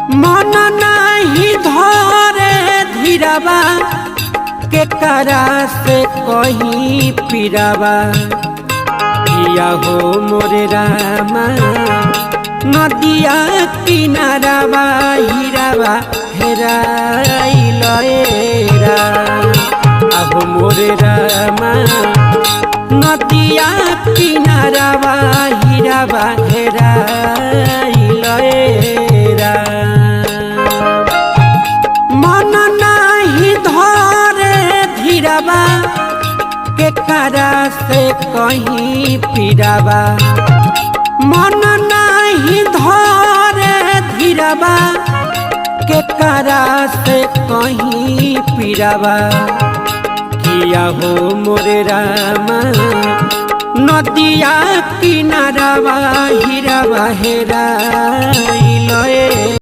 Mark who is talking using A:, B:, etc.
A: मन नहीं धरे धीराबा के करा से कहीं पीराबा किया हो मोरे रामा नदिया किनाराबा हीराबा हेराइल रा अब मोरे रामा नदिया किनाराबा हीराबा हेराइल रा मन नहीं धरे धीराबा के करा से कहीं पीराबा मन नहीं धरे धीराबा के करा से कहीं पीराबा किया हो मोरे रामा नदिया किनाराबा हीराबा हेराइल